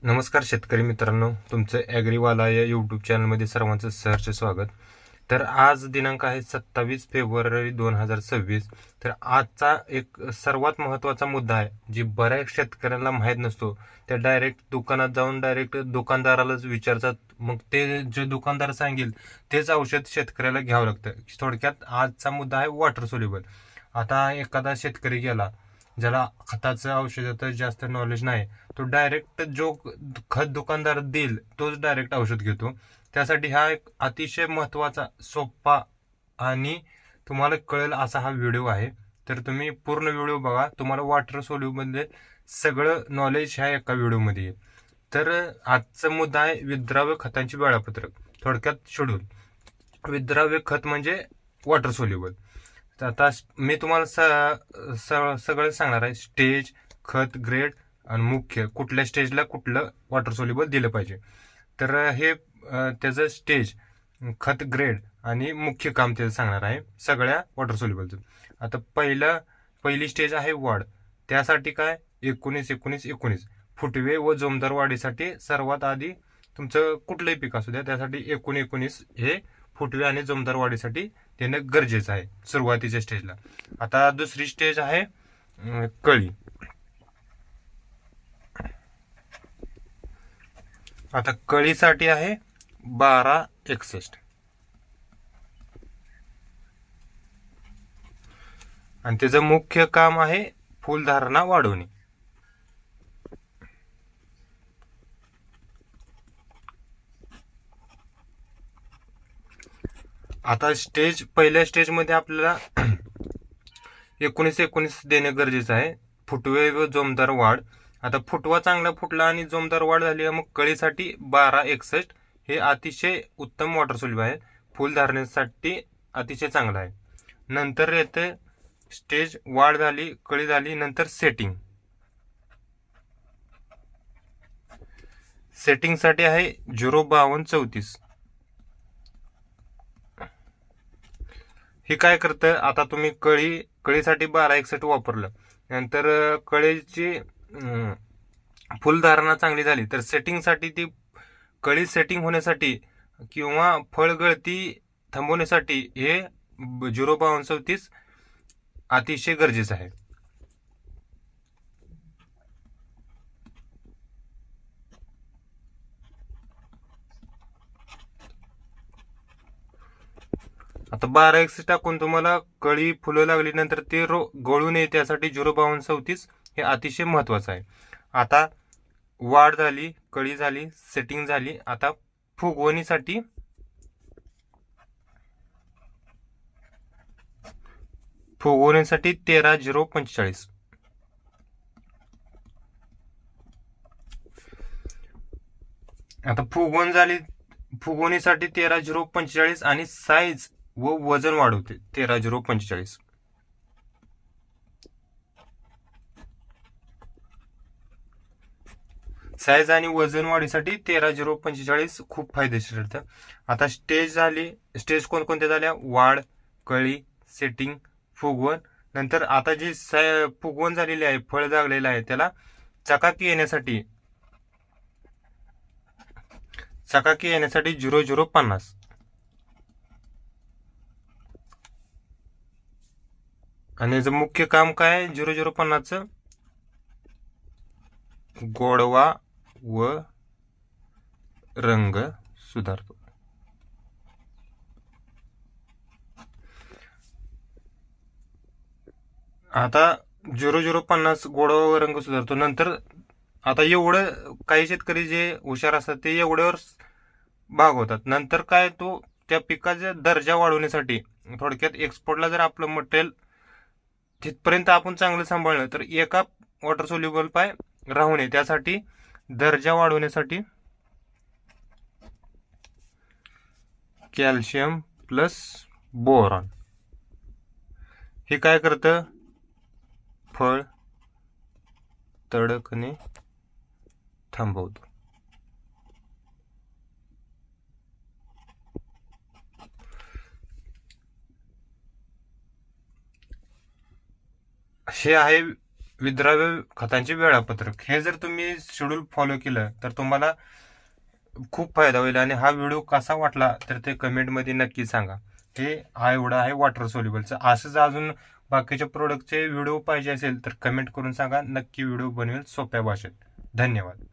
नमस्कार शेतकरी मित्रांनो, तुमचं ॲग्रीवाला या यूट्यूब चॅनलमध्ये सर्वांचं सहर्ष स्वागत. तर आज दिनांक आहे 27 फेब्रुवारी 2026. तर आजचा एक सर्वात महत्त्वाचा मुद्दा आहे, जी बऱ्याच शेतकऱ्यांना माहीत नसतो. त्या डायरेक्ट दुकानात जाऊन डायरेक्ट दुकानदारालाच विचारतात. मग ते जे दुकानदार सांगेल तेच औषध शेतकऱ्याला घ्यावं लागतं. थोडक्यात आजचा मुद्दा आहे वॉटर सोल्युबल. आता एखादा शेतकरी गेला, ज्याला खताचं औषधाचं जास्त नॉलेज नाही, तो डायरेक्ट जो खत दुकानदार देईल तोच डायरेक्ट औषध घेतो. त्यासाठी हा एक अतिशय महत्त्वाचा, सोपा आणि तुम्हाला कळेल असा हा व्हिडिओ आहे. तर तुम्ही पूर्ण व्हिडिओ बघा, तुम्हाला वॉटर सोल्युबलमध्ये सगळं नॉलेज ह्या एका व्हिडिओमध्ये येईल. तर आजचा मुद्दा आहे विद्राव्य खतांची वेळापत्रक, थोडक्यात शेड्यूल. विद्राव्य खत म्हणजे वॉटर सोल्युबल. तर आता मी तुम्हाला सगळं सांगणार आहे, स्टेज, खत, ग्रेड आणि मुख्य कुठल्या स्टेजला कुठलं वॉटर सोल्युबल दिलं पाहिजे. तर हे त्याचं स्टेज, खत, ग्रेड आणि मुख्य काम त्याचं सांगणार आहे सगळ्या वॉटर सोल्युबलचं. आता पहिली स्टेज आहे वाढ. त्यासाठी काय 19-19-19 फुटवे व जोमदार वाढीसाठी सर्वात आधी तुमचं कुठलंही पीक असू द्या, त्यासाठी 19-19 हे फुटवे आणि जोमदार वाढीसाठी देणं गरजेचं आहे सुरुवातीच्या स्टेजला. आता दुसरी स्टेज आहे कळी. आता कळीसाठी आहे 12-61 आणि त्याचं मुख्य काम आहे फुलधारणा वाढवणे. आता पहिल्या स्टेजमध्ये आपल्याला 19-19 देणं गरजेचं आहे, फुटवे व जोमदार वाढ. आता फुटवा चांगला फुटला आणि जोमदार वाढ झाली, मग कळीसाठी 12-61 हे अतिशय उत्तम वॉटर सोल्युबल आहे, फुल धारणेसाठी अतिशय चांगलं आहे. नंतर येते स्टेज वाढ झाली, कळी झाली, नंतर सेटिंगसाठी आहे 052-34. हे काय करतं, आता तुम्ही कळीसाठी 12-61 वापरलं, नंतर कळीची फुलधारणा चांगली झाली, तर सेटिंगसाठी ती कळी सेटिंग होण्यासाठी किंवा फळ गळती थांबवण्यासाठी हे 052-34 अतिशय गरजेचं आहे. आता 12-61 टाकून तुम्हाला कळी फुलं लागली, नंतर ते गळू नये त्यासाठी 052-34 हे अतिशय महत्वाचं आहे. आता वाढ झाली, कळी झाली, सेटिंग झाली. आता फुगवणीसाठी फुगवण्यासाठी 13-0-45. आता फुगवणीसाठी 13-0-45 आणि साईज व वजन वाढवते 13-0-45. साईज आणि वजन वाढीसाठी 13-0-45 खूप फायदेशीर ठरतं. आता स्टेज कोणकोणत्या झाल्या? वाढ, कळी, सेटिंग, फुगवण. नंतर आता जी फुगवण झालेली आहे, फळ लागलेलं आहे, त्याला चकाकी येण्यासाठी 0-0-50. आणि याचं मुख्य काम काय? 0-0-50चं गोडवा व रंग सुधारतो. आता 0-0-50 गोडवा व रंग सुधारतो. नंतर आता एवढं काही शेतकरी जे हुशार असतात ते एवढ्यावर भागवतात. नंतर काय, तो त्या पिकाचा दर्जा वाढवण्यासाठी, थोडक्यात एक्सपोर्टला जर आपलं मटेरियल तिथपर्यंत आपण चांगलं सांभाळलं तर एका वॉटर सोल्युबल पाय राहू नये, त्यासाठी दर्जा वाढवण्यासाठी कॅल्शियम प्लस बोरॉन हे काय करतं? फळ तडकणे थांबवतो. हे आहे विद्राव्य खतांचे वेळापत्रक हे जर तुम्ही शेड्यूल फॉलो केलं तर तुम्हाला खूप फायदा होईल. आणि हा व्हिडिओ कसा वाटला तर ते कमेंटमध्ये नक्की सांगा. हा एवढा आहे वॉटर सोल्युबलचं. असंच अजून बाकीच्या प्रोडक्टचे व्हिडिओ पाहिजे असेल तर कमेंट करून सांगा, नक्की व्हिडिओ बनवेल सोप्या भाषेत. धन्यवाद.